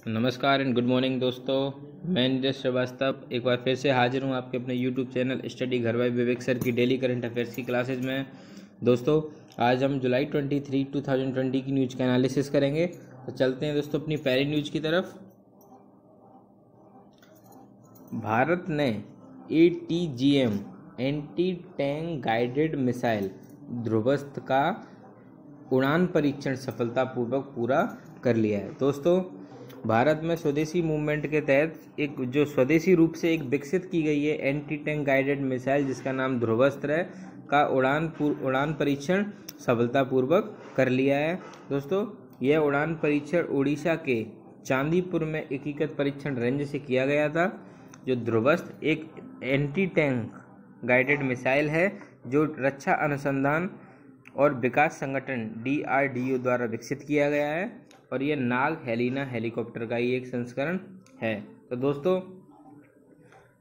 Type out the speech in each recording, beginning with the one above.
नमस्कार and good morning दोस्तों। मैं नीरज श्रीवास्तव एक बार फिर से हाजिर हूँ आपके अपने यूट्यूब चैनल स्टडी घर बाय विवेक सर की डेली करंट अफेयर्स की क्लासेज में। दोस्तों आज हम जुलाई 23, 2020 की न्यूज़ का एनालिसिस करेंगे। तो चलते हैं दोस्तों अपनी पहली न्यूज़ की तरफ। भारत ने ATGM anti tank guided missile Dhruvastra का उड़ान परीक्षण सफलतापूर्वक पूरा कर लिया है। दोस्तों भारत में स्वदेशी मूवमेंट के तहत एक जो स्वदेशी रूप से एक विकसित की गई है एंटी टैंक गाइडेड मिसाइल जिसका नाम ध्रुवस्त्र है का उड़ान परीक्षण सफलतापूर्वक कर लिया है। दोस्तों यह उड़ान परीक्षण उड़ीसा के चांदीपुर में एकीकृत परीक्षण रेंज से किया गया था। जो ध्रुवस्त्र एक एंटी टैंक गाइडेड मिसाइल है जो रक्षा अनुसंधान और विकास संगठन DRDO द्वारा विकसित किया गया है और यह नाग हेलिना हेलीकॉप्टर का ही एक संस्करण है। तो दोस्तों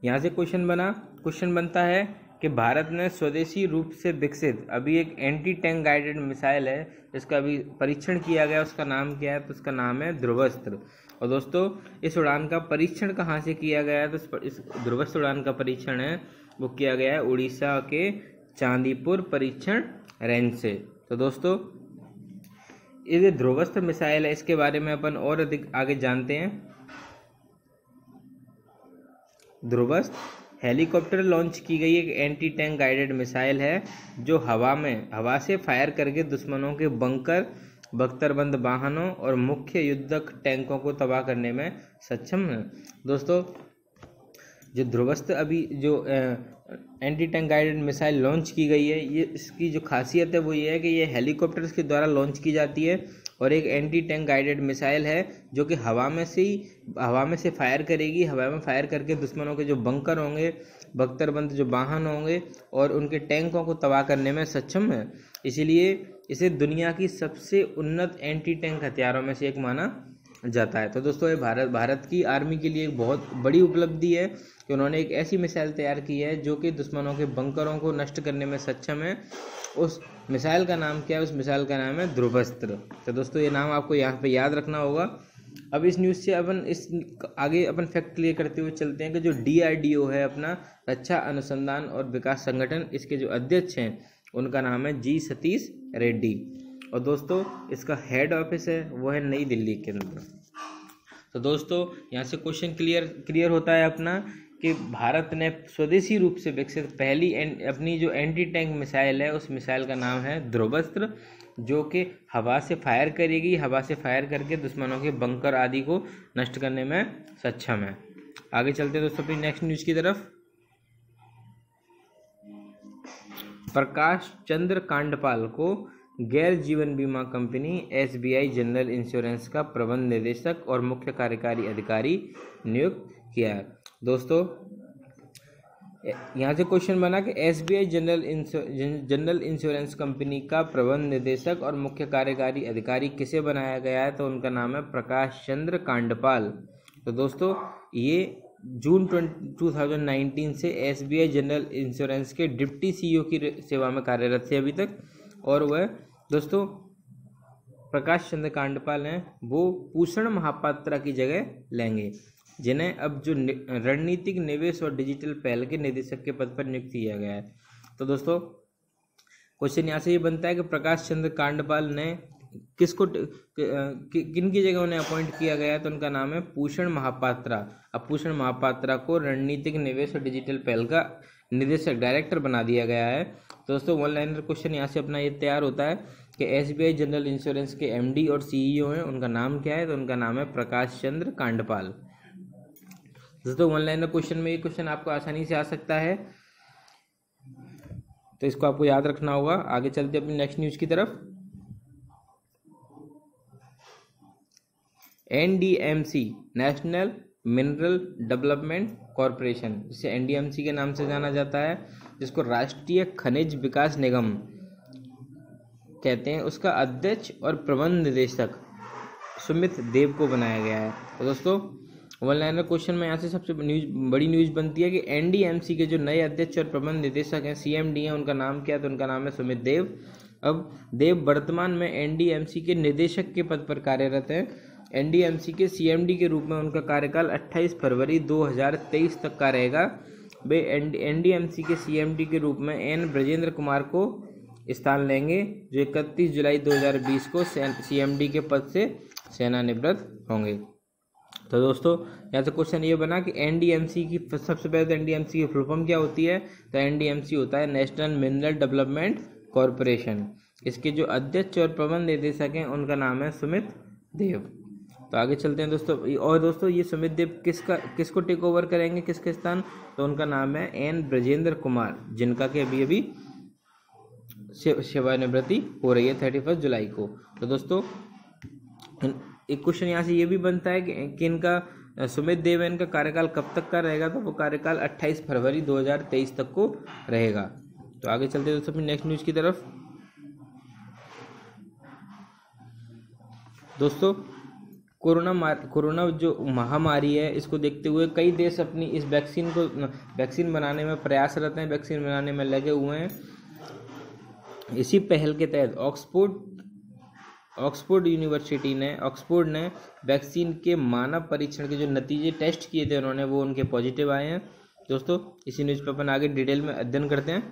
यहाँ से क्वेश्चन बनता है कि भारत ने स्वदेशी रूप से विकसित अभी एक एंटी टैंक गाइडेड मिसाइल है जिसका अभी परीक्षण किया गया, उसका नाम क्या है? तो उसका नाम है ध्रुवस्त्र। और दोस्तों इस उड़ान का परीक्षण कहाँ से किया गया है? तो इस ध्रुवस्त्र उड़ान का परीक्षण है वो किया गया है उड़ीसा के चांदीपुर परीक्षण रेंज से। तो दोस्तों ये ध्रुवस्त्र मिसाइल है, इसके बारे में अपन और अधिक आगे जानते हैं। ध्रुवस्त्र हेलीकॉप्टर लॉन्च की गई एक एंटी टैंक गाइडेड मिसाइल है जो हवा से फायर करके दुश्मनों के बंकर, बख्तरबंद वाहनों और मुख्य युद्धक टैंकों को तबाह करने में सक्षम है। दोस्तों जो ध्रुवस्त्र अभी जो anti tank guided missile launch की गई है, ये इसकी जो खासियत है वो ये है कि ये हेलीकॉप्टर्स के द्वारा लॉन्च की जाती है और एक एंटी टैंक गाइडेड मिसाइल है जो कि हवा में से फायर करेगी। हवा में फायर करके दुश्मनों के जो बंकर होंगे, बख्तरबंद जो वाहन होंगे और उनके टैंकों को तबाह करने में सक्षम है। इसीलिए इसे दुनिया की सबसे उन्नत एंटी टैंक हथियारों में से एक माना जाता है। तो दोस्तों ये भारत की आर्मी के लिए एक बहुत बड़ी उपलब्धि है कि उन्होंने एक ऐसी मिसाइल तैयार की है जो कि दुश्मनों के बंकरों को नष्ट करने में सक्षम है। उस मिसाइल का नाम क्या है? उस मिसाइल का नाम है ध्रुवस्त्र। तो दोस्तों ये नाम आपको यहाँ पे याद रखना होगा। अब इस न्यूज़ से अपन फैक्ट क्लियर करते हुए चलते हैं कि जो DRDO है अपना रक्षा अनुसंधान और विकास संगठन, इसके जो अध्यक्ष हैं उनका नाम है G सतीश रेड्डी और दोस्तों इसका हेड ऑफिस है वो है नई दिल्ली के अंदर। तो दोस्तों यहाँ से क्वेश्चन क्लियर होता है अपना कि भारत ने स्वदेशी रूप से विकसित पहली अपनी जो एंटी टैंक मिसाइल है उस मिसाइल का नाम है ध्रुवस्त्र जो कि हवा से फायर करेगी, हवा से फायर करके दुश्मनों के बंकर आदि को नष्ट करने में सक्षम है। आगे चलते हैं दोस्तों अपनी नेक्स्ट न्यूज़ की तरफ। प्रकाश चंद्र कांडपाल को गैर जीवन बीमा कंपनी SBI जनरल इंश्योरेंस का प्रबंध निदेशक और मुख्य कार्यकारी अधिकारी नियुक्त किया है। दोस्तों यहाँ से क्वेश्चन बना कि SBI जनरल इंश्योरेंस कंपनी का प्रबंध निदेशक और मुख्य कार्यकारी अधिकारी किसे बनाया गया है? तो उनका नाम है प्रकाश चंद्र कांडपाल। तो दोस्तों ये जून 2019 से SBI जनरल इंश्योरेंस के डिप्टी CEO की सेवा में कार्यरत थे अभी तक और वह दोस्तों प्रकाश चंद्र कांडपाल हैं वो भूषण महापात्रा की जगह लेंगे जिन्हें अब जो रणनीतिक निवेश और डिजिटल पहल के निदेशक के पद पर नियुक्त किया गया है। तो दोस्तों क्वेश्चन यहाँ से ये बनता है कि प्रकाश चंद्र कांडपाल ने किन की जगह उन्हें अपॉइंट किया गया है? तो उनका नाम है भूषण महापात्रा। अब भूषण महापात्रा को रणनीतिक निवेश और डिजिटल पहल का निदेशक डायरेक्टर बना दिया गया है। दोस्तों वन लाइनर क्वेश्चन यहाँ से अपना ये तैयार होता है कि SBI जनरल इंश्योरेंस के MD और CEO हैं, उनका नाम क्या है? तो उनका नाम है प्रकाश चंद्र कांडपाल। दोस्तों वन लाइनर क्वेश्चन में ये क्वेश्चन आपको आसानी से आ सकता है तो इसको आपको याद रखना होगा। आगे चलते अपनी नेक्स्ट न्यूज़ की तरफ। NDMC national mineral development corporation, जिसे NDMC के नाम से जाना जाता है, जिसको राष्ट्रीय खनिज विकास निगम कहते हैं, उसका अध्यक्ष और प्रबंध निदेशक सुमित देव को बनाया गया है। तो दोस्तों वन लाइनर क्वेश्चन में यहाँ से सबसे बड़ी न्यूज़ बनती है कि NDMC के जो नए अध्यक्ष और प्रबंध निदेशक हैं CMD हैं, उनका नाम क्या है? तो उनका नाम है सुमित देव। अब देव वर्तमान में NDMC के निदेशक के पद पर कार्यरत हैं एनडीएमसी के सीएमडी के रूप में उनका कार्यकाल 28 फरवरी 2023 तक का रहेगा। वे एनडीएमसी के सीएमडी के रूप में एन ब्रजेंद्र कुमार को स्थान लेंगे, जो 31 जुलाई 2020 को सीएमडी के पद से सेवानिवृत्त होंगे। तो दोस्तों यहाँ से क्वेश्चन ये बना कि एनडीएमसी की सबसे पहले तो एनडीएमसी की फुल फॉर्म क्या होती है। तो एनडीएमसी होता है नेशनल मिनरल डेवलपमेंट कॉरपोरेशन। इसके जो अध्यक्ष और प्रबंध निदेशक हैं उनका नाम है सुमित देव। तो आगे चलते हैं दोस्तों। और दोस्तों ये सुमित देव किसको टेक ओवर करेंगे, किसके स्थान। तो उनका नाम है एन ब्रजेंद्र कुमार, जिनका कि अभी अभी सेवानिवृत्ति हो रही है 31 जुलाई को। तो दोस्तों एक क्वेश्चन यहाँ से ये भी बनता है कि इनका सुमित देव इनका कार्यकाल कब तक का रहेगा। तो वो कार्यकाल 28 फरवरी 2023 तक को रहेगा। तो आगे चलते हैं दोस्तों अपनी नेक्स्ट न्यूज़ की तरफ। दोस्तों कोरोना जो महामारी है, इसको देखते हुए कई देश अपनी इस वैक्सीन बनाने में प्रयासरत हैं, वैक्सीन बनाने में लगे हुए हैं। इसी पहल के तहत ऑक्सफोर्ड ने वैक्सीन के मानव परीक्षण के जो नतीजे टेस्ट किए थे उन्होंने, वो उनके पॉजिटिव आए हैं। दोस्तों इसी न्यूज़ पर अपन आगे डिटेल में अध्ययन करते हैं।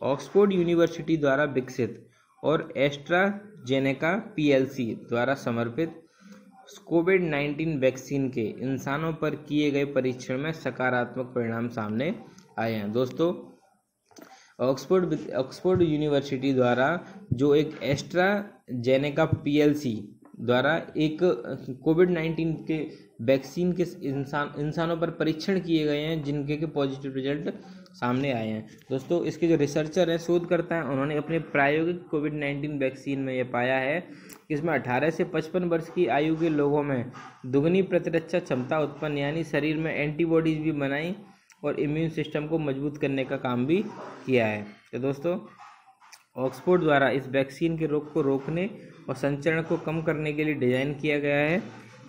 ऑक्सफोर्ड यूनिवर्सिटी द्वारा विकसित और एस्ट्राजेनेका पीएलसी द्वारा समर्पित कोविड-19 वैक्सीन के इंसानों पर किए गए परीक्षण में सकारात्मक परिणाम सामने आए हैं। दोस्तों ऑक्सफोर्ड यूनिवर्सिटी द्वारा जो एक एस्ट्राजेनेका पीएलसी द्वारा एक कोविड-19 के वैक्सीन के इंसानों पर परीक्षण किए गए हैं, जिनके के पॉजिटिव रिजल्ट सामने आए हैं। दोस्तों इसके जो रिसर्चर हैं, शोधकर्ता हैं, उन्होंने अपने प्रायोगिक कोविड-19 वैक्सीन में ये पाया है कि इसमें 18 से 55 वर्ष की आयु के लोगों में दुगनी प्रतिरक्षा क्षमता उत्पन्न, यानी शरीर में एंटीबॉडीज भी बनाई और इम्यून सिस्टम को मजबूत करने का काम भी किया है। तो दोस्तों ऑक्सफोर्ड द्वारा इस वैक्सीन के रोग को रोकने और संचरण को कम करने के लिए डिजाइन किया गया है।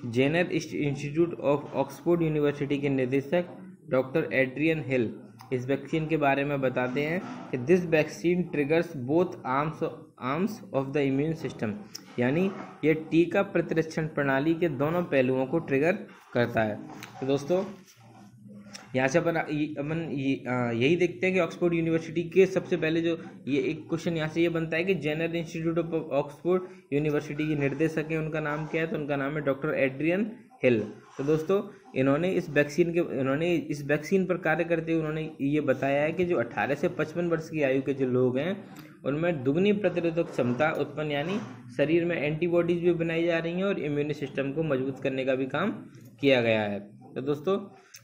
Jenner Institute of Oxford University के निदेशक डॉक्टर एड्रियन हिल इस वैक्सीन के बारे में बताते हैं कि this vaccine triggers both arms of the immune system, यानी यह टीका प्रतिरक्षण प्रणाली के दोनों पहलुओं को ट्रिगर करता है। तो दोस्तों यहाँ से अपन यही देखते हैं कि ऑक्सफोर्ड यूनिवर्सिटी के सबसे पहले जो ये एक क्वेश्चन यहाँ से ये बनता है कि Jenner Institute of Oxford University के निर्देशक हैं, उनका नाम क्या है। तो उनका नाम है डॉक्टर एड्रियन हिल। तो दोस्तों इन्होंने इस वैक्सीन पर कार्य करते हुए उन्होंने ये बताया है कि जो 18 से 55 वर्ष की आयु के जो लोग हैं उनमें दुगनी प्रतिरोधक क्षमता उत्पन्न, यानी शरीर में एंटीबॉडीज भी बनाई जा रही हैं और इम्यून सिस्टम को मजबूत करने का भी काम किया गया है। तो दोस्तों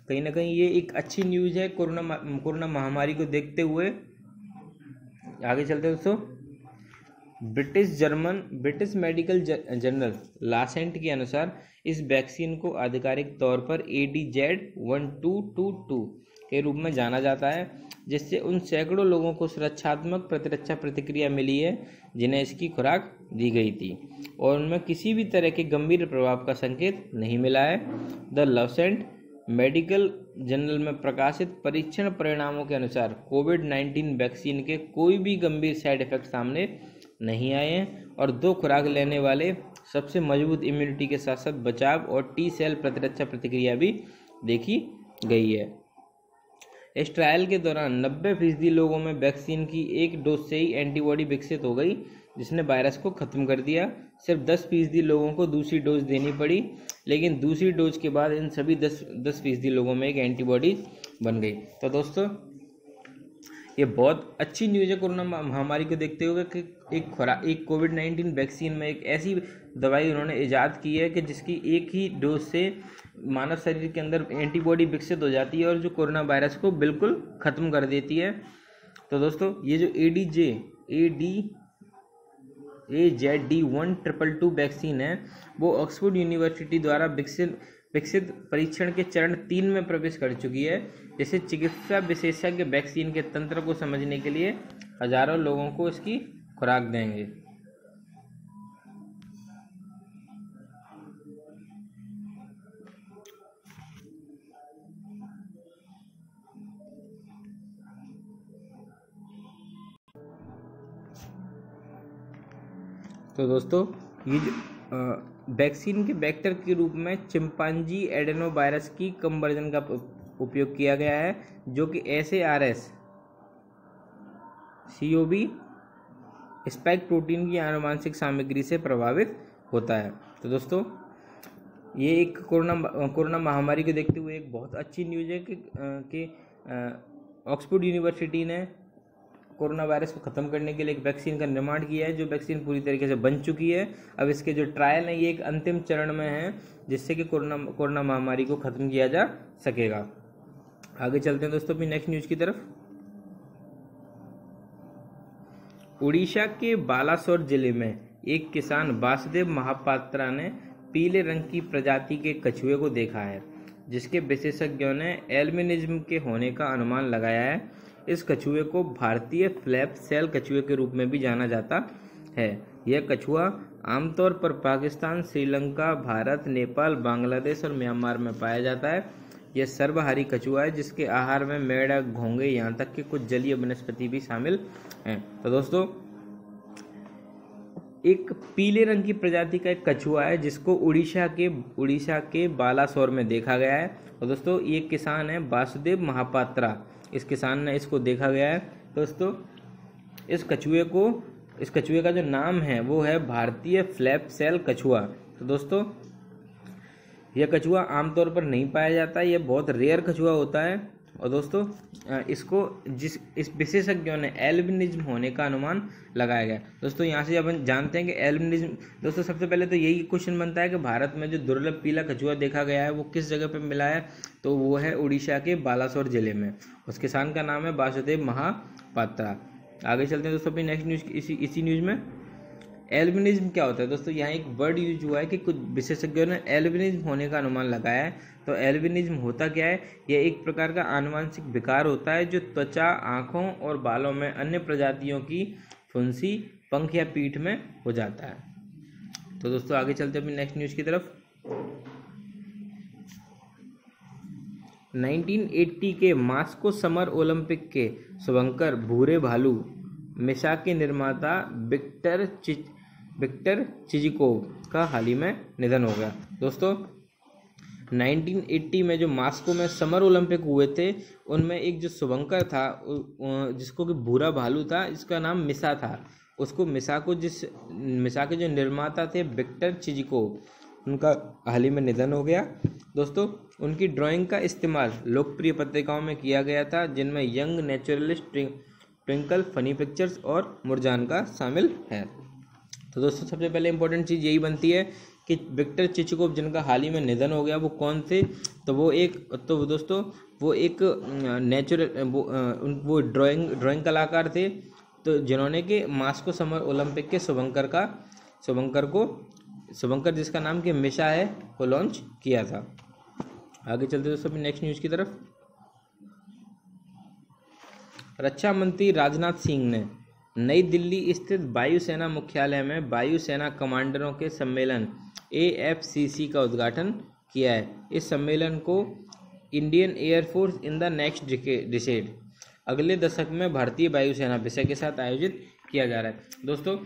कहीं ना कहीं ये एक अच्छी न्यूज़ है कोरोना महामारी को देखते हुए। आगे चलते हैं दोस्तों। ब्रिटिश मेडिकल जर्नल लासेंट के अनुसार इस वैक्सीन को आधिकारिक तौर पर ADZ1222 के रूप में जाना जाता है, जिससे उन सैकड़ों लोगों को सुरक्षात्मक प्रतिरक्षा प्रतिक्रिया मिली है जिन्हें इसकी खुराक दी गई थी और उनमें किसी भी तरह के गंभीर प्रभाव का संकेत नहीं मिला है। द लासेंट मेडिकल जर्नल में प्रकाशित परीक्षण परिणामों के अनुसार कोविड-19 वैक्सीन के कोई भी गंभीर साइड इफेक्ट सामने नहीं आए हैं और 2 खुराक लेने वाले सबसे मजबूत इम्यूनिटी के साथ साथ बचाव और टी सेल प्रतिरक्षा प्रतिक्रिया भी देखी गई है। इस ट्रायल के दौरान 90% लोगों में वैक्सीन की एक डोज से ही एंटीबॉडी विकसित हो गई, जिसने वायरस को खत्म कर दिया। सिर्फ 10% लोगों को दूसरी डोज देनी पड़ी, लेकिन दूसरी डोज के बाद इन सभी 10% लोगों में एक एंटीबॉडी बन गई। तो दोस्तों ये बहुत अच्छी न्यूज़ है कोरोना महामारी को देखते हुए कि एक कोविड-19 वैक्सीन में एक ऐसी दवाई उन्होंने इजाद की है कि जिसकी एक ही डोज से मानव शरीर के अंदर एंटीबॉडी विकसित हो जाती है और जो कोरोना वायरस को बिल्कुल ख़त्म कर देती है। तो दोस्तों ये जो AZD1222 वैक्सीन है वो ऑक्सफोर्ड यूनिवर्सिटी द्वारा विकसित परीक्षण के चरण 3 में प्रवेश कर चुकी है, जिसे चिकित्सा विशेषज्ञ वैक्सीन के तंत्र को समझने के लिए हजारों लोगों को इसकी खुराक देंगे। तो दोस्तों ये जो वैक्सीन के वेक्टर के रूप में चिंपांजी एडेनो वायरस की कम वर्जन का उपयोग किया गया है, जो कि SARS CoV स्पाइक प्रोटीन की आनुवांशिक सामग्री से प्रभावित होता है। तो दोस्तों ये एक कोरोना महामारी को देखते हुए एक बहुत अच्छी न्यूज़ है कि ऑक्सफोर्ड यूनिवर्सिटी ने कोरोना वायरस को ख़त्म करने के लिए एक वैक्सीन का निर्माण किया है, जो वैक्सीन पूरी तरीके से बन चुकी है। अब इसके जो ट्रायल है ये एक अंतिम चरण में है, जिससे कि कोरोना महामारी को ख़त्म किया जा सकेगा। आगे चलते हैं दोस्तों अपनी नेक्स्ट न्यूज़ की तरफ। उड़ीसा के बालासोर जिले में एक किसान वासुदेव महापात्रा ने पीले रंग की प्रजाति के कछुए को देखा है, जिसके विशेषज्ञों ने एल्बिनिज्म के होने का अनुमान लगाया है। इस कछुए को भारतीय फ्लैप सेल कछुए के रूप में भी जाना जाता है। यह कछुआ आमतौर पर पाकिस्तान, श्रीलंका, भारत, नेपाल, बांग्लादेश और म्यांमार में पाया जाता है। यह सर्वहारी कछुआ है, जिसके आहार में मेंढक, घोंगे, यहाँ तक कि कुछ जलीय वनस्पति भी शामिल हैं। तो दोस्तों एक पीले रंग की प्रजाति का एक कछुआ है, जिसको उड़ीसा के बालासोर में देखा गया है। और दोस्तों ये किसान है वासुदेव महापात्रा, इस किसान ने इसको देखा गया है। दोस्तों इस कछुए का जो नाम है वो है भारतीय फ्लैप सेल कछुआ। तो दोस्तों यह कछुआ आमतौर पर नहीं पाया जाता, यह बहुत रेयर कछुआ होता है। और दोस्तों इसको इस विशेषज्ञों ने एल्बिनिज्म होने का अनुमान लगाया गया। दोस्तों यहाँ से अपन जानते हैं कि एल्बिनिज्म, दोस्तों सबसे पहले तो यही क्वेश्चन बनता है कि भारत में जो दुर्लभ पीला कछुआ देखा गया है वो किस जगह पे मिला है, तो वो है उड़ीसा के बालासोर जिले में। उस किसान का नाम है वासुदेव महापात्रा। आगे चलते हैं दोस्तों अपनी नेक्स्ट न्यूज़, इसी न्यूज़ में एल्बिनिज्म क्या होता है। दोस्तों यहाँ एक वर्ड यूज हुआ है कि कुछ विशेषज्ञों ने एल्बिनिज्म होने का अनुमान लगाया है। तो एल्बिनिज्म होता क्या है, यह एक प्रकार का आनुवंशिक विकार होता है जो त्वचा, आँखों और बालों में अन्य प्रजातियों की फुंसी, पंख या पीठ में हो जाता है। तो दोस्तों आगे चलते हैं अपनी नेक्स्ट न्यूज़ की तरफ। 1980 के मास्को समर ओलंपिक के शुभंकर भूरे भालू मिशा के निर्माता विक्टर चिजिकोव का हाल ही में निधन हो गया। दोस्तों 1980 में जो मास्को में समर ओलंपिक हुए थे, उनमें एक जो शुभंकर था जिसको कि भूरा भालू था, इसका नाम मिशा था। उसको मिशा के जो निर्माता थे विक्टर चिजिकोव, उनका हाल ही में निधन हो गया। दोस्तों उनकी ड्राइंग का इस्तेमाल लोकप्रिय पत्रिकाओं में किया गया था, जिनमें young naturalist, twinkle, funny pictures और मुरजान का शामिल है। तो दोस्तों सबसे पहले इंपॉर्टेंट चीज़ यही बनती है कि विक्टर चिजिकोव जिनका हाल ही में निधन हो गया वो कौन थे। तो वो एक नेचुरल वो ड्राइंग कलाकार थे, तो जिन्होंने कि मास्को समर ओलंपिक के शुभंकर जिसका नाम कि मिशा है वो लॉन्च किया था। आगे चलते दोस्तों अपनी नेक्स्ट न्यूज़ की तरफ। रक्षा मंत्री राजनाथ सिंह ने नई दिल्ली स्थित वायुसेना मुख्यालय में वायुसेना कमांडरों के सम्मेलन AFCC का उद्घाटन किया है। इस सम्मेलन को Indian air force in the next decade, अगले दशक में भारतीय वायुसेना विषय के साथ आयोजित किया जा रहा है। दोस्तों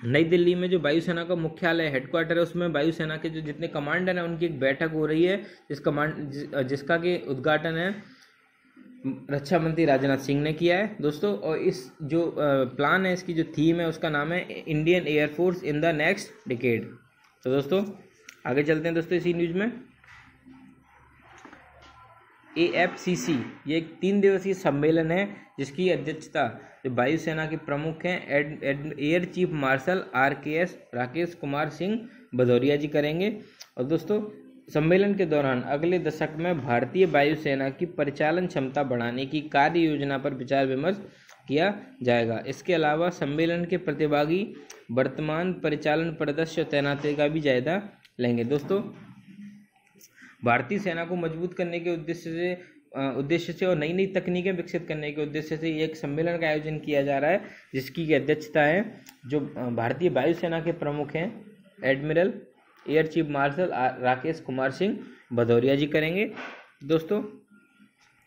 नई दिल्ली में जो वायुसेना का मुख्यालय हेडक्वार्टर है, उसमें वायुसेना के जो जितने कमांडर हैं उनकी एक बैठक हो रही है, जिसका के उद्घाटन है रक्षा मंत्री राजनाथ सिंह ने किया है। दोस्तों और इस जो प्लान है, इसकी जो थीम है उसका नाम है Indian air force in the next decade. तो दोस्तों आगे चलते हैं दोस्तों इसी न्यूज़ में। AFCC ये एक 3 दिवसीय सम्मेलन है, जिसकी अध्यक्षता वायुसेना के प्रमुख हैं air chief marshal RKS Rakesh Kumar Singh Bhadauria ji करेंगे। और दोस्तों सम्मेलन के दौरान अगले दशक में भारतीय वायुसेना की परिचालन क्षमता बढ़ाने की कार्य योजना पर विचार विमर्श किया जाएगा। इसके अलावा सम्मेलन के प्रतिभागी वर्तमान परिचालन परिदृश्य और तैनाती का भी जायजा लेंगे। दोस्तों भारतीय सेना को मजबूत करने के उद्देश्य से और नई नई तकनीकें विकसित करने के उद्देश्य से एक सम्मेलन का आयोजन किया जा रहा है, जिसकी अध्यक्षता है जो भारतीय वायुसेना के प्रमुख हैं admiral air chief marshal Rakesh Kumar Singh Bhadauria ji करेंगे। दोस्तों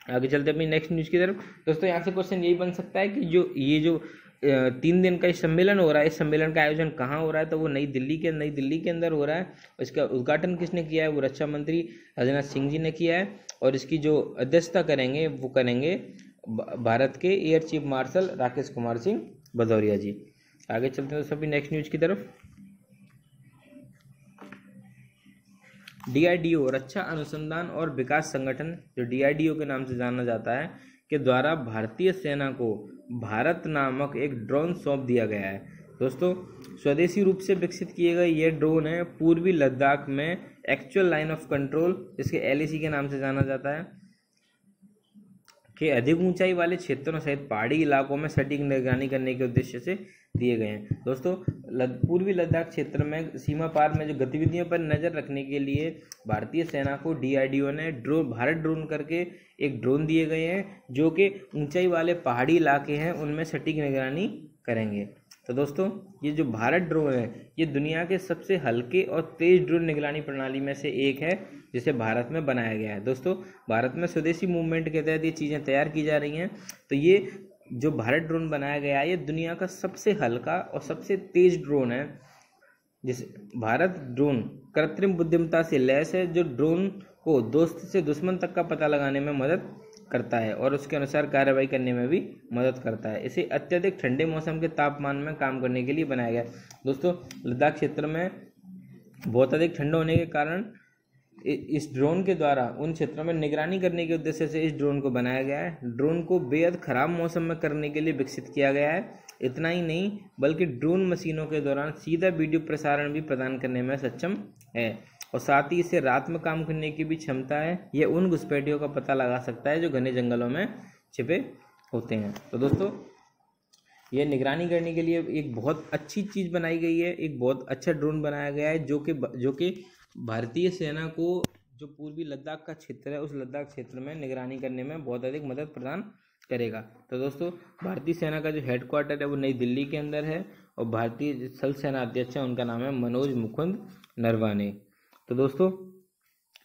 आगे चलते अपनी नेक्स्ट न्यूज़ की तरफ। दोस्तों यहाँ से क्वेश्चन यही बन सकता है कि जो 3 दिन का सम्मेलन हो रहा है। इस सम्मेलन का आयोजन कहाँ हो रहा है? तो वो नई दिल्ली के अंदर हो रहा है। इसका उद्घाटन किसने किया है? वो रक्षा मंत्री राजनाथ सिंह जी ने किया है। और इसकी जो अध्यक्षता करेंगे वो करेंगे भारत के air chief marshal Rakesh Kumar Singh Bhadauria ji. आगे चलते हैं सभी नेक्स्ट न्यूज की तरफ। DRDO रक्षा अनुसंधान और विकास संगठन, जो DRDO के नाम से जाना जाता है, के द्वारा भारतीय सेना को भारत नामक एक ड्रोन सौंप दिया गया है। दोस्तों, स्वदेशी रूप से विकसित किए गए ये ड्रोन है पूर्वी लद्दाख में एक्चुअल लाइन ऑफ कंट्रोल, जिसके LAC के नाम से जाना जाता है, के अधिक ऊंचाई वाले क्षेत्रों सहित पहाड़ी इलाकों में सटीक निगरानी करने के उद्देश्य से दिए गए हैं। दोस्तों, पूर्वी लद्दाख क्षेत्र में सीमा पार में जो गतिविधियों पर नज़र रखने के लिए भारतीय सेना को DRDO ने भारत ड्रोन करके एक ड्रोन दिए गए हैं, जो कि ऊंचाई वाले पहाड़ी इलाके हैं उनमें सटीक निगरानी करेंगे। तो दोस्तों, ये जो भारत ड्रोन है ये दुनिया के सबसे हल्के और तेज ड्रोन निगरानी प्रणाली में से एक है, जिसे भारत में बनाया गया है। दोस्तों, भारत में स्वदेशी मूवमेंट के तहत ये चीज़ें तैयार की जा रही हैं। तो ये जो भारत ड्रोन बनाया गया है ये दुनिया का सबसे हल्का और सबसे तेज ड्रोन है। जिस भारत ड्रोन कृत्रिम बुद्धिमत्ता से लैस है, जो ड्रोन को दोस्त से दुश्मन तक का पता लगाने में मदद करता है और उसके अनुसार कार्रवाई करने में भी मदद करता है। इसे अत्यधिक ठंडे मौसम के तापमान में काम करने के लिए बनाया गया है। दोस्तों, लद्दाख क्षेत्र में बहुत अधिक ठंड होने के कारण इस ड्रोन के द्वारा उन क्षेत्रों में निगरानी करने के उद्देश्य से इस ड्रोन को बनाया गया है। ड्रोन को बेहद खराब मौसम में करने के लिए विकसित किया गया है। इतना ही नहीं, बल्कि ड्रोन मशीनों के दौरान सीधा वीडियो प्रसारण भी प्रदान करने में सक्षम है और साथ ही इसे रात में काम करने की भी क्षमता है। यह उन घुसपैठियों का पता लगा सकता है जो घने जंगलों में छिपे होते हैं। तो दोस्तों, यह निगरानी करने के लिए एक बहुत अच्छी चीज़ बनाई गई है, एक बहुत अच्छा ड्रोन बनाया गया है, जो कि भारतीय सेना को जो पूर्वी लद्दाख का क्षेत्र है उस लद्दाख क्षेत्र में निगरानी करने में बहुत अधिक मदद प्रदान करेगा। तो दोस्तों, भारतीय सेना का जो हेडक्वार्टर है वो नई दिल्ली के अंदर है और भारतीय थल सेना अध्यक्ष है, उनका नाम है मनोज मुकुंद नरवाने। तो दोस्तों,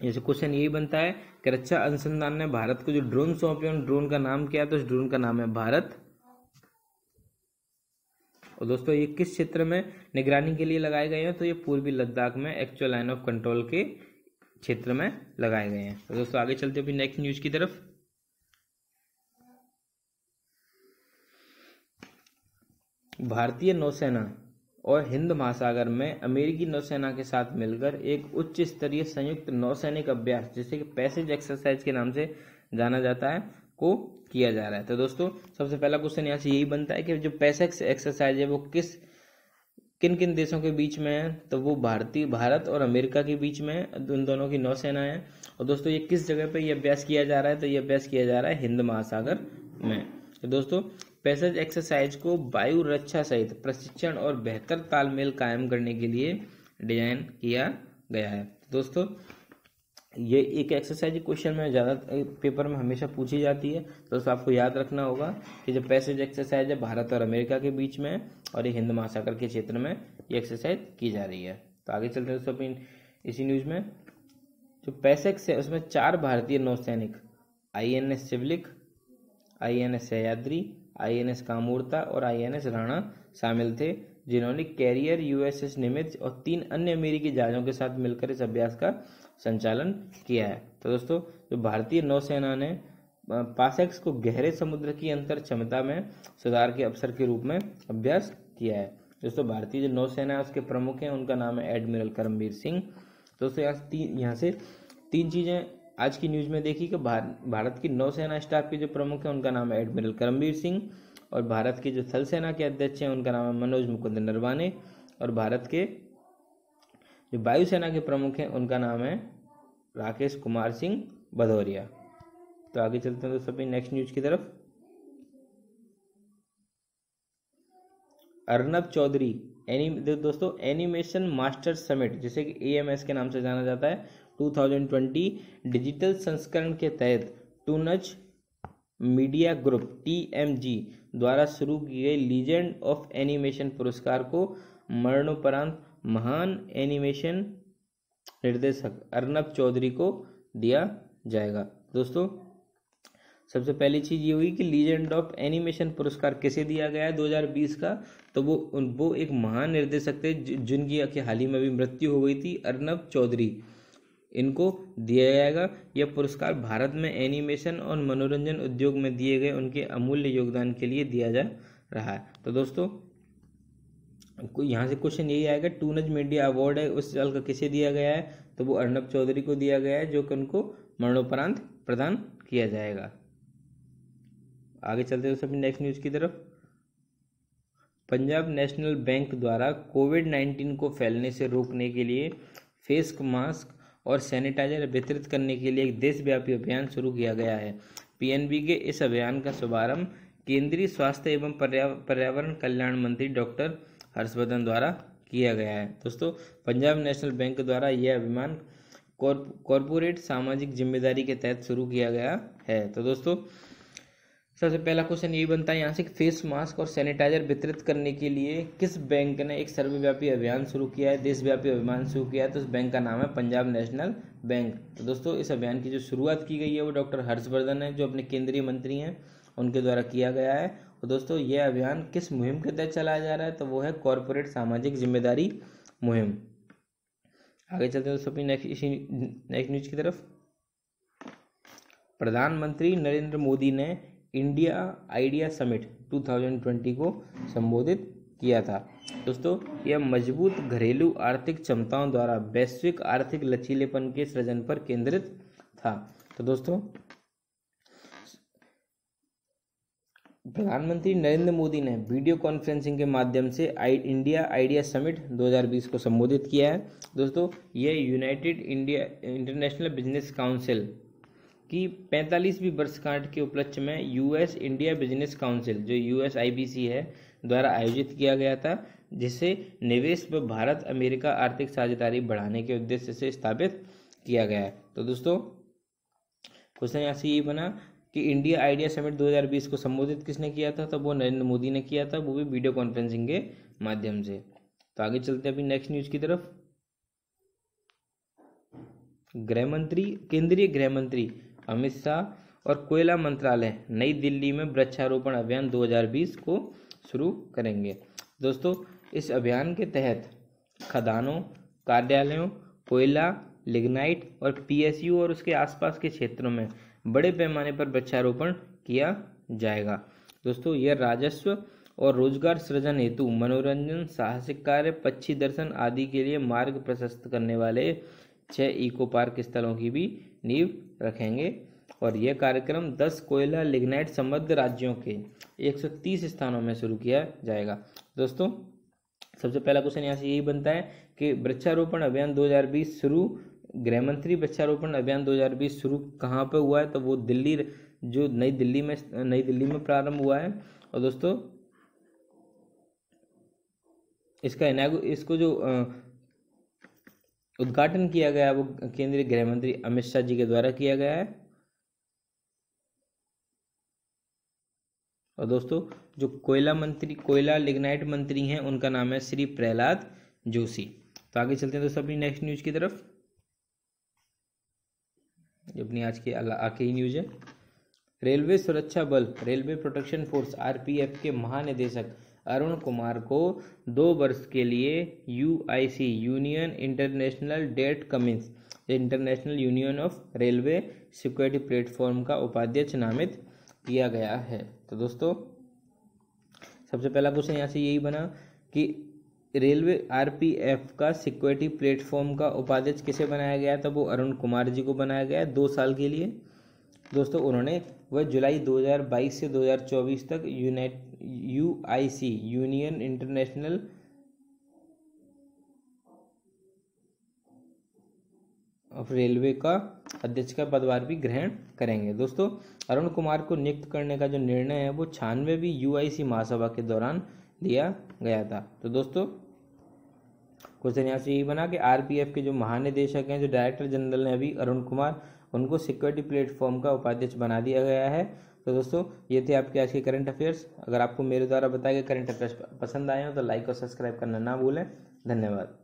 जैसे क्वेश्चन यही बनता है कि रक्षा अनुसंधान ने भारत को जो ड्रोन सौंपे उन ड्रोन का नाम क्या है? तो इस ड्रोन का नाम है भारत। और दोस्तों, ये किस क्षेत्र में निगरानी के लिए लगाए गए हैं? तो ये पूर्वी लद्दाख में एक्चुअल लाइन ऑफ कंट्रोल के क्षेत्र में लगाए गए हैं। तो दोस्तों, आगे चलते हैं नेक्स्ट न्यूज की तरफ। भारतीय नौसेना और हिंद महासागर में अमेरिकी नौसेना के साथ मिलकर एक उच्च स्तरीय संयुक्त नौसैनिक अभ्यास, जिसे कि पैसेज एक्सरसाइज के नाम से जाना जाता है, को किया जा रहा है। तो दोस्तों, सबसे पहला क्वेश्चन यहाँ से यही बनता है कि जो पैसेज एक्सरसाइज है वो किन किन देशों के बीच में है? तो वो भारत और अमेरिका के बीच में है, उन दोनों की नौसेना है। और दोस्तों, ये किस जगह पे ये अभ्यास किया जा रहा है? तो ये अभ्यास किया जा रहा है हिंद महासागर में। तो दोस्तों, पैसेज एक्सरसाइज को वायु रक्षा सहित प्रशिक्षण और बेहतर तालमेल कायम करने के लिए डिजाइन किया गया है। दोस्तों, ये एक एक्सरसाइज क्वेश्चन में ज़्यादा पेपर में हमेशा पूछी जाती है। तो दोस्तों, आपको याद रखना होगा कि जो पैसेज एक्सरसाइज है भारत और अमेरिका के बीच में और ये हिंद महासागर के क्षेत्र में ये एक्सरसाइज की जा रही है। तो आगे चलते हैं दोस्तों इसी न्यूज में। जो पैसेज है उसमें 4 भारतीय नौसैनिक INS Shivalik, INS Sahyadri, INS Kamorta और INS राणा शामिल थे, जिन्होंने कैरियर USS निमित्ज और 3 अन्य अमेरिकी जहाज़ों के साथ मिलकर इस अभ्यास का संचालन किया है। तो दोस्तों, जो भारतीय नौसेना ने पासेक्स को गहरे समुद्र की अंतर क्षमता में सुधार के अवसर के रूप में अभ्यास किया है। दोस्तों, भारतीय जो नौसेना है उसके प्रमुख हैं, उनका नाम है एडमिरल करमबीर सिंह। दोस्तों, यहाँ से 3 चीज़ें आज की न्यूज़ में देखी कि भारत की नौसेना स्टाफ के जो प्रमुख हैं उनका नाम है एडमिरल करमबीर सिंह, और भारत की जो थल सेना के अध्यक्ष हैं उनका नाम है मनोज मुकुंद नरवाने, और भारत के जो वायुसेना के प्रमुख हैं उनका नाम है राकेश कुमार सिंह भदौरिया। तो आगे चलते हैं दोस्तों अपनी नेक्स्ट न्यूज की तरफ। अर्नब चौधरी दोस्तों एनिमेशन मास्टर समिट, जिसे कि AMS के नाम से जाना जाता है, 2020 डिजिटल संस्करण के तहत टूनज मीडिया ग्रुप TMG द्वारा शुरू की गई लीजेंड ऑफ एनिमेशन पुरस्कार को मरणोपरांत महान एनिमेशन निर्देशक अर्नब चौधरी को दिया जाएगा। दोस्तों, सबसे पहली चीज़ ये हुई कि लीजेंड ऑफ एनिमेशन पुरस्कार किसे दिया गया है 2020 का, तो वो एक महान निर्देशक थे जिनकी हाल ही में भी मृत्यु हो गई थी, अर्नब चौधरी। इनको दिया जाएगा। यह पुरस्कार भारत में एनिमेशन और मनोरंजन उद्योग में दिए गए उनके अमूल्य योगदान के लिए दिया जा रहा है। तो दोस्तों यहाँ से क्वेश्चन यही आएगा, टूनज मीडिया अवार्ड है उस साल का किसे दिया गया है, तो वो अर्नब चौधरी को दिया गया है, जो कि उनको मरणोपरांत प्रदान किया जाएगा। आगे चलते हैं सभी नेक्स्ट न्यूज़ की तरफ। पंजाब नेशनल बैंक द्वारा कोविड-19 को फैलने से रोकने के लिए फेस मास्क और सैनिटाइजर वितरित करने के लिए एक देशव्यापी अभियान शुरू किया गया है। पीएनबी के इस अभियान का शुभारंभ केंद्रीय स्वास्थ्य एवं पर्यावरण कल्याण मंत्री डॉक्टर हर्षवर्धन द्वारा किया गया है। दोस्तों पंजाब नेशनल बैंक द्वारा यह अभियान कॉरपोरेट सामाजिक जिम्मेदारी के तहत शुरू किया गया है। तो दोस्तों सबसे पहला क्वेश्चन यही बनता है यहाँ से, फेस मास्क और सैनिटाइजर वितरित करने के लिए किस बैंक ने एक सर्वव्यापी अभियान शुरू किया है, देशव्यापी अभियान शुरू किया है, तो उस बैंक का नाम है पंजाब नेशनल बैंक। तो दोस्तों इस अभियान की जो शुरुआत की गई है वो डॉक्टर हर्षवर्धन है, जो अपने केंद्रीय मंत्री हैं, उनके द्वारा किया गया है। और दोस्तों यह अभियान किस मुहिम के तहत चलाया जा रहा है, तो वो है कॉरपोरेट सामाजिक जिम्मेदारी मुहिम। आगे चलते हैं दोस्तों नेक्स्ट न्यूज की तरफ। प्रधानमंत्री नरेंद्र मोदी ने इंडिया आइडिया समिट 2020 को संबोधित किया था। दोस्तों यह मजबूत घरेलू आर्थिक क्षमताओं द्वारा वैश्विक आर्थिक लचीलेपन के सृजन पर केंद्रित था। तो दोस्तों प्रधानमंत्री नरेंद्र मोदी ने वीडियो कॉन्फ्रेंसिंग के माध्यम से इंडिया आइडिया समिट 2020 को संबोधित किया है। दोस्तों यह United India international business council की 45वीं वर्षगांठ के उपलक्ष्य में यूएस इंडिया बिजनेस काउंसिल, जो USIBC है, द्वारा आयोजित किया गया था, जिसे निवेश व भारत अमेरिका आर्थिक साझेदारी बढ़ाने के उद्देश्य से स्थापित किया गया है। तो दोस्तों क्वेश्चन यहाँ से ये बना कि इंडिया आइडिया समिट 2020 को संबोधित किसने किया था, तो वो नरेंद्र मोदी ने किया था, वो भी वीडियो कॉन्फ्रेंसिंग के माध्यम से। तो आगे चलते हैं अभी नेक्स्ट न्यूज की तरफ। केंद्रीय गृह मंत्री अमित शाह और कोयला मंत्रालय नई दिल्ली में वृक्षारोपण अभियान 2020 को शुरू करेंगे। दोस्तों इस अभियान के तहत खदानों, कार्यालयों, कोयला, लिग्नाइट और PSU और उसके आसपास के क्षेत्रों में बड़े पैमाने पर वृक्षारोपण किया जाएगा। दोस्तों यह राजस्व और रोजगार सृजन हेतु मनोरंजन, साहसिक कार्य, पक्षी दर्शन आदि के लिए मार्ग प्रशस्त करने वाले 6 इको पार्क स्थलों की भी नींव रखेंगे। और यह कार्यक्रम 10 कोयला लिग्नाइट समृद्ध राज्यों के 130 स्थानों में शुरू किया जाएगा। दोस्तों सबसे पहला क्वेश्चन यहाँ से यही बनता है कि वृक्षारोपण अभियान 2020 शुरू, गृह मंत्री वृक्षारोपण अभियान 2020 शुरू कहाँ पर हुआ है, तो वो दिल्ली, जो नई दिल्ली में प्रारंभ हुआ है। और दोस्तों इसको जो उद्घाटन किया गया वो केंद्रीय गृह मंत्री अमित शाह जी के द्वारा किया गया है। और दोस्तों जो कोयला लिग्नाइट मंत्री हैं उनका नाम है श्री प्रहलाद जोशी। तो आगे चलते हैं दोस्तों अपनी नेक्स्ट न्यूज की तरफ। अपनी आज की आखिरी न्यूज है। रेलवे सुरक्षा बल रेलवे प्रोटेक्शन फोर्स RPF के महानिदेशक अरुण कुमार को 2 वर्ष के लिए UIC यूनियन इंटरनेशनल डेट कमिंस international union of railway security platform का उपाध्यक्ष नामित किया गया है। तो दोस्तों सबसे पहला क्वेश्चन यहाँ से यही बना कि रेलवे RPF का सिक्योरिटी प्लेटफॉर्म का उपाध्यक्ष किसे बनाया गया, तो वो अरुण कुमार जी को बनाया गया है 2 साल के लिए। दोस्तों उन्होंने वह जुलाई 2022 से 2024 तक UIC union international of railway का अध्यक्ष का पदभार भी ग्रहण करेंगे। दोस्तों अरुण कुमार को नियुक्त करने का जो निर्णय है वो 96वीं UIC महासभा के दौरान लिया गया था। तो दोस्तों क्वेश्चन यहाँ से यही बना कि RPF के जो महानिदेशक हैं, जो डायरेक्टर जनरल हैं अभी अरुण कुमार, उनको सिक्योरिटी प्लेटफॉर्म का उपाध्यक्ष बना दिया गया है। तो दोस्तों ये थे आपके आज के करंट अफेयर्स। अगर आपको मेरे द्वारा बताए गए करंट अफेयर्स पसंद आए हो तो लाइक और सब्सक्राइब करना ना भूलें। धन्यवाद।